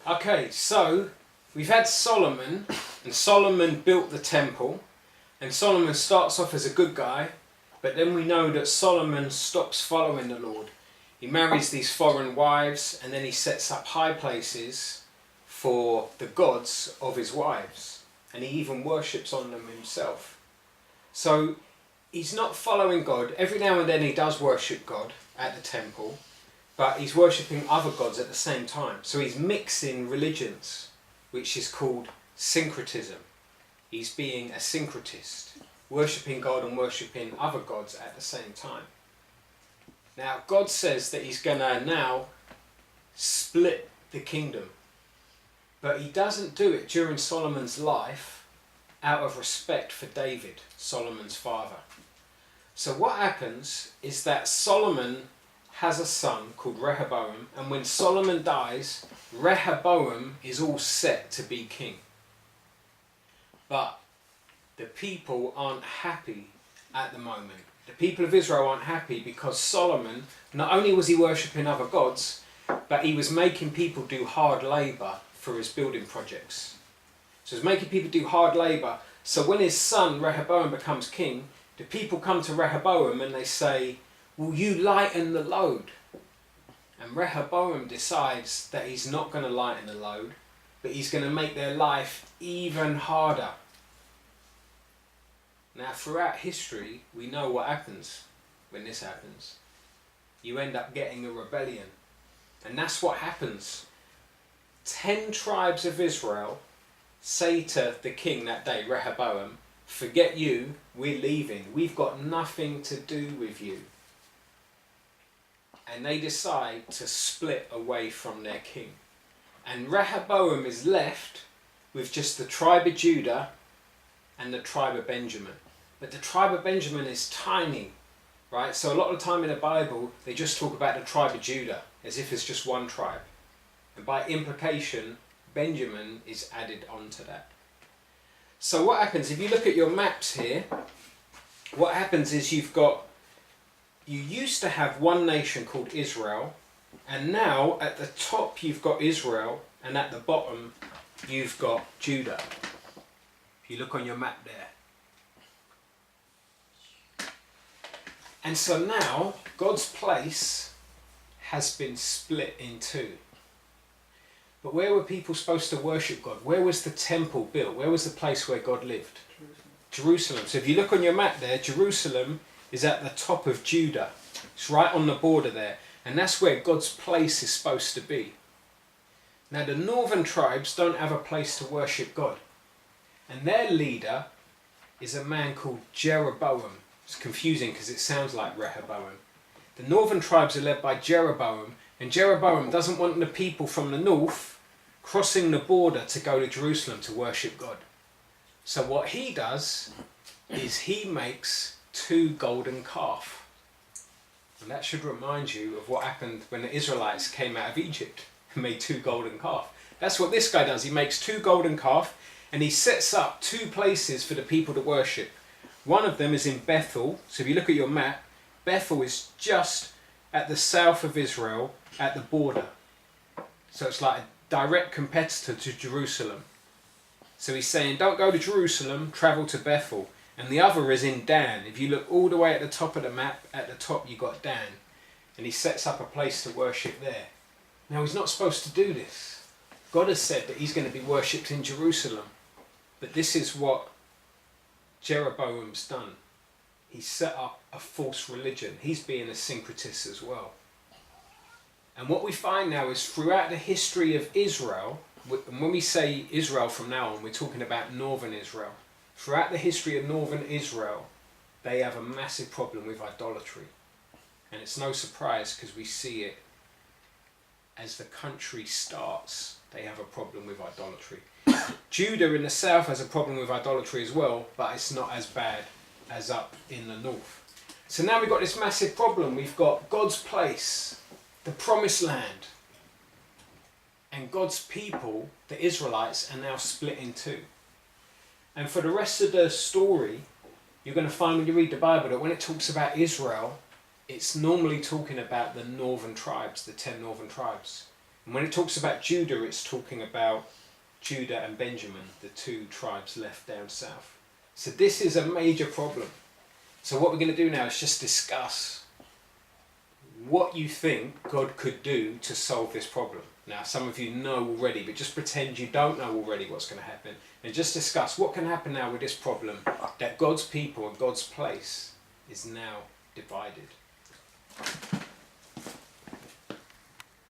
Okay, so we've had Solomon, and Solomon built the temple, and Solomon starts off as a good guy, but then we know that Solomon stops following the Lord. He marries these foreign wives, and then he sets up high places for the gods of his wives, and he even worships on them himself. So he's not following God. Every now and then he does worship God at the temple, but he's worshipping other gods at the same time. So he's mixing religions, which is called syncretism. He's being a syncretist, worshipping God and worshipping other gods at the same time. Now, God says that he's going to now split the kingdom. But he doesn't do it during Solomon's life out of respect for David, Solomon's father. So what happens is that Solomon has a son called Rehoboam, and when Solomon dies, Rehoboam is all set to be king. But the people aren't happy at the moment. The people of Israel aren't happy because Solomon, not only was he worshipping other gods, but he was making people do hard labour for his building projects. So he's making people do hard labour. So when his son Rehoboam becomes king, the people come to Rehoboam and they say, "Will you lighten the load?" And Rehoboam decides that he's not going to lighten the load, but he's going to make their life even harder. Now, throughout history, we know what happens when this happens. You end up getting a rebellion. And that's what happens. 10 tribes of Israel say to the king that day, Rehoboam, "Forget you, we're leaving. We've got nothing to do with you." And they decide to split away from their king. And Rehoboam is left with just the tribe of Judah and the tribe of Benjamin. But the tribe of Benjamin is tiny, right? So a lot of the time in the Bible, they just talk about the tribe of Judah as if it's just one tribe. And by implication, Benjamin is added onto that. So what happens, if you look at your maps here, what happens is you used to have one nation called Israel, and now at the top you've got Israel, and at the bottom you've got Judah. If you look on your map there. And so now God's place has been split in two. But where were people supposed to worship God? Where was the temple built? Where was the place where God lived? Jerusalem. So if you look on your map there, Jerusalem is at the top of Judah. It's right on the border there. And that's where God's place is supposed to be. Now the northern tribes don't have a place to worship God. And their leader is a man called Jeroboam. It's confusing because it sounds like Rehoboam. The northern tribes are led by Jeroboam, and Jeroboam doesn't want the people from the north crossing the border to go to Jerusalem to worship God. So what he does is he makes 2 golden calves. And that should remind you of what happened when the Israelites came out of Egypt and made 2 golden calves. That's what this guy does. He makes 2 golden calves, and he sets up 2 places for the people to worship. One of them is in Bethel. So if you look at your map, Bethel is just at the south of Israel at the border. So it's like a direct competitor to Jerusalem. So he's saying, don't go to Jerusalem, travel to Bethel. And the other is in Dan. If you look all the way at the top of the map, at the top you've got Dan. And he sets up a place to worship there. Now he's not supposed to do this. God has said that he's going to be worshipped in Jerusalem. But this is what Jeroboam's done. He set up a false religion. He's being a syncretist as well. And what we find now is throughout the history of Israel, and when we say Israel from now on, we're talking about northern Israel. Throughout the history of northern Israel, they have a massive problem with idolatry. And it's no surprise because we see it as the country starts, they have a problem with idolatry. Judah in the south has a problem with idolatry as well, but it's not as bad as up in the north. So now we've got this massive problem. We've got God's place, the promised land, and God's people, the Israelites, are now split in two. And for the rest of the story, you're going to find when you read the Bible that when it talks about Israel, it's normally talking about the northern tribes, the 10 northern tribes. And when it talks about Judah, it's talking about Judah and Benjamin, the two tribes left down south. So this is a major problem. So what we're going to do now is just discuss what you think God could do to solve this problem. Now, some of you know already, but just pretend you don't know already what's going to happen. And just discuss what can happen now with this problem, that God's people and God's place is now divided.